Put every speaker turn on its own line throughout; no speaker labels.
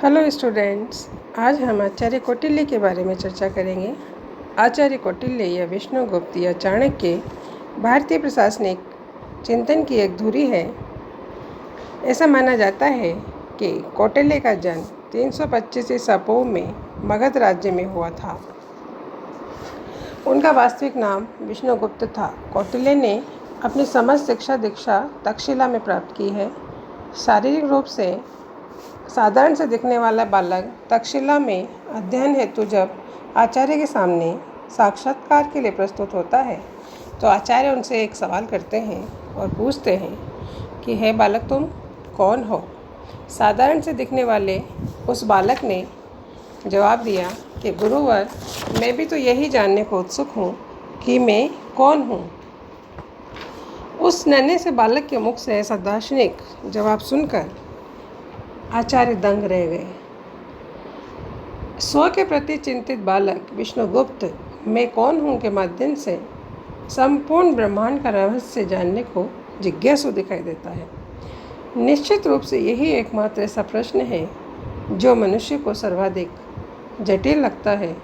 Hello students, आज हम आचार्य कौटिल्य के बारे में चर्चा करेंगे। आचार्य कौटिल्य या विष्णुगुप्त या चाणक्य भारतीय प्रशासनिक चिंतन की एक धुरी है। ऐसा माना जाता है कि कौटिल्य का जन्म 325 ईसा पूर्व में मगध राज्य में हुआ था। उनका वास्तविक नाम विष्णुगुप्त था। कौटिल्य ने अपनी समस्त शिक्षा दीक्षा तक्षशिला में प्राप्त की है। शारीरिक रूप से साधारण से दिखने वाला बालक तक्षशिला में अध्ययन हेतु जब आचार्य के सामने साक्षात्कार के लिए प्रस्तुत होता है तो आचार्य उनसे एक सवाल करते हैं और पूछते हैं कि हे बालक, तुम कौन हो। साधारण से दिखने वाले उस बालक ने जवाब दिया कि गुरुवर, मैं भी तो यही जानने को उत्सुक हूँ कि मैं कौन हूँ। उस नन्हे से बालक के मुख से ऐसा दार्शनिक जवाब सुनकर आचार्य दंग रह गए। स्व के प्रति चिंतित बालक विष्णुगुप्त मैं कौन हूँ के माध्यम से संपूर्ण ब्रह्मांड का रहस्य जानने को जिज्ञासु दिखाई देता है। निश्चित रूप से यही एकमात्र ऐसा प्रश्न है जो मनुष्य को सर्वाधिक जटिल लगता है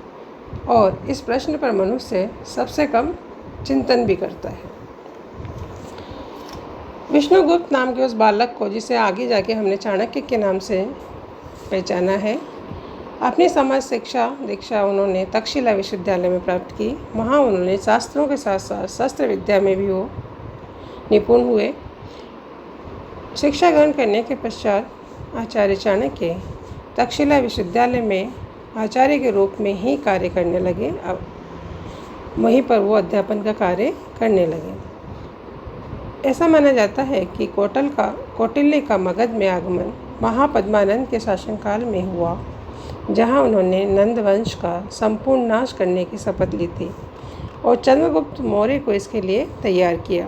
और इस प्रश्न पर मनुष्य सबसे कम चिंतन भी करता है। विष्णुगुप्त नाम के उस बालक को, जिसे आगे जाके हमने चाणक्य के नाम से पहचाना है, अपनी समाज शिक्षा दीक्षा उन्होंने तक्षशिला विश्वविद्यालय में प्राप्त की। वहाँ उन्होंने शास्त्रों के साथ साथ शस्त्र विद्या में भी वो निपुण हुए। शिक्षा ग्रहण करने के पश्चात आचार्य चाणक्य तक्षशिला विश्वविद्यालय में आचार्य के रूप में ही कार्य करने लगे। अब वहीं पर वो अध्यापन का कार्य करने लगे। ऐसा माना जाता है कि कौटिल्य का मगध में आगमन महापद्मानंद के शासनकाल में हुआ, जहां उन्होंने नंद वंश का संपूर्ण नाश करने की शपथ ली थी और चंद्रगुप्त मौर्य को इसके लिए तैयार किया।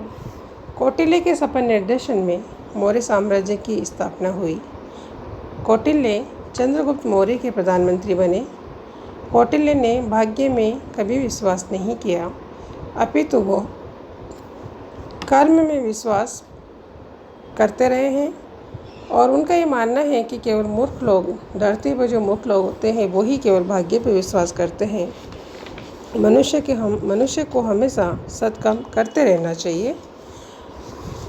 कौटिल्य के सफल निर्देशन में मौर्य साम्राज्य की स्थापना हुई। कौटिल्य चंद्रगुप्त मौर्य के प्रधानमंत्री बने। कौटिल्य ने भाग्य में कभी विश्वास नहीं किया, अपितु वो कर्म में विश्वास करते रहे हैं और उनका ये मानना है कि केवल मूर्ख लोग, धरती पर जो मूर्ख लोग होते हैं वही केवल भाग्य पर विश्वास करते हैं। मनुष्य को हमेशा सत्कर्म करते रहना चाहिए।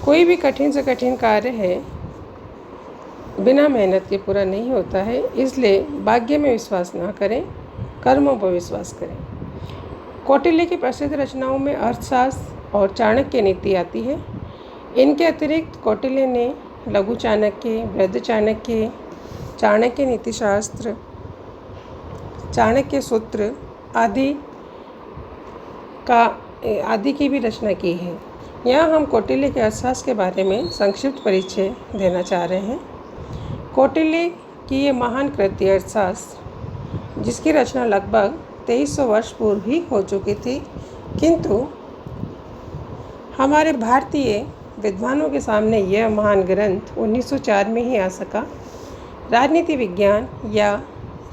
कोई भी कठिन से कठिन कार्य है बिना मेहनत के पूरा नहीं होता है, इसलिए भाग्य में विश्वास ना करें, कर्मों पर विश्वास करें। कौटिल्य की प्रसिद्ध रचनाओं में अर्थशास्त्र और चाणक्य नीति आती है। इनके अतिरिक्त कौटिल्य ने लघु चाणक्य, वृद्ध चाणक्य, चाणक्य नीतिशास्त्र, चाणक्य सूत्र आदि की भी रचना की है। यहाँ हम कौटिल्य के अर्थशास्त्र के बारे में संक्षिप्त परिचय देना चाह रहे हैं। कौटिल्य की ये महान कृति अर्थशास्त्र, जिसकी रचना लगभग 2300 वर्ष पूर्व ही हो चुकी थी, किंतु हमारे भारतीय विद्वानों के सामने यह महान ग्रंथ 1904 में ही आ सका। राजनीति विज्ञान या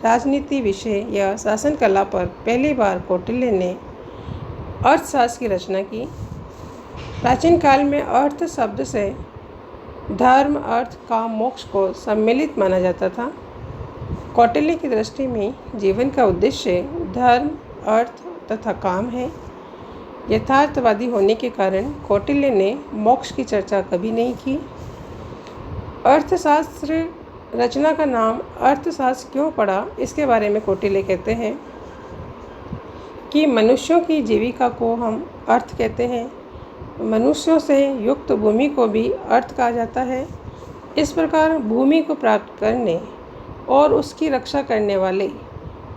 राजनीति विषय या शासन कला पर पहली बार कौटिल्य ने अर्थशास्त्र की रचना की। प्राचीन काल में अर्थ शब्द से धर्म, अर्थ, काम, मोक्ष को सम्मिलित माना जाता था। कौटिल्य की दृष्टि में जीवन का उद्देश्य धर्म, अर्थ तथा काम है। यथार्थवादी होने के कारण कौटिल्य ने मोक्ष की चर्चा कभी नहीं की। अर्थशास्त्र रचना का नाम अर्थशास्त्र क्यों पड़ा, इसके बारे में कौटिल्य कहते हैं कि मनुष्यों की जीविका को हम अर्थ कहते हैं। मनुष्यों से युक्त भूमि को भी अर्थ कहा जाता है। इस प्रकार भूमि को प्राप्त करने और उसकी रक्षा करने वाले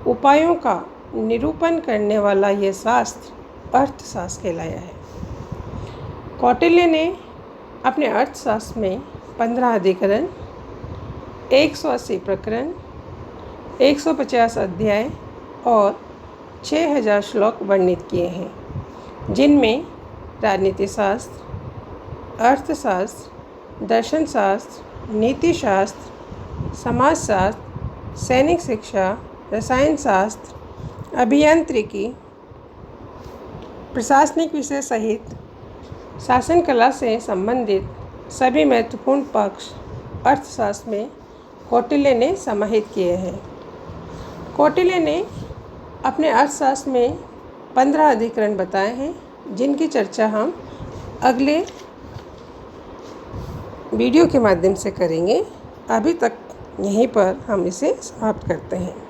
उपायों का निरूपण करने वाला यह शास्त्र अर्थशास्त्र कहलाया है। कौटिल्य ने अपने अर्थशास्त्र में 15 अधिकरण, 180 प्रकरण, 150 अध्याय और 6000 श्लोक वर्णित किए हैं, जिनमें राजनीति शास्त्र, अर्थशास्त्र, दर्शन शास्त्र, नीति शास्त्र, समाजशास्त्र, सैनिक शिक्षा, रसायन शास्त्र, अभियांत्रिकी, प्रशासनिक विषय सहित शासन कला से संबंधित सभी महत्वपूर्ण पक्ष अर्थशास्त्र में कौटिल्य ने समाहित किए हैं। कौटिल्य ने अपने अर्थशास्त्र में 15 अधिकरण बताए हैं, जिनकी चर्चा हम अगले वीडियो के माध्यम से करेंगे। अभी तक यहीं पर हम इसे समाप्त करते हैं।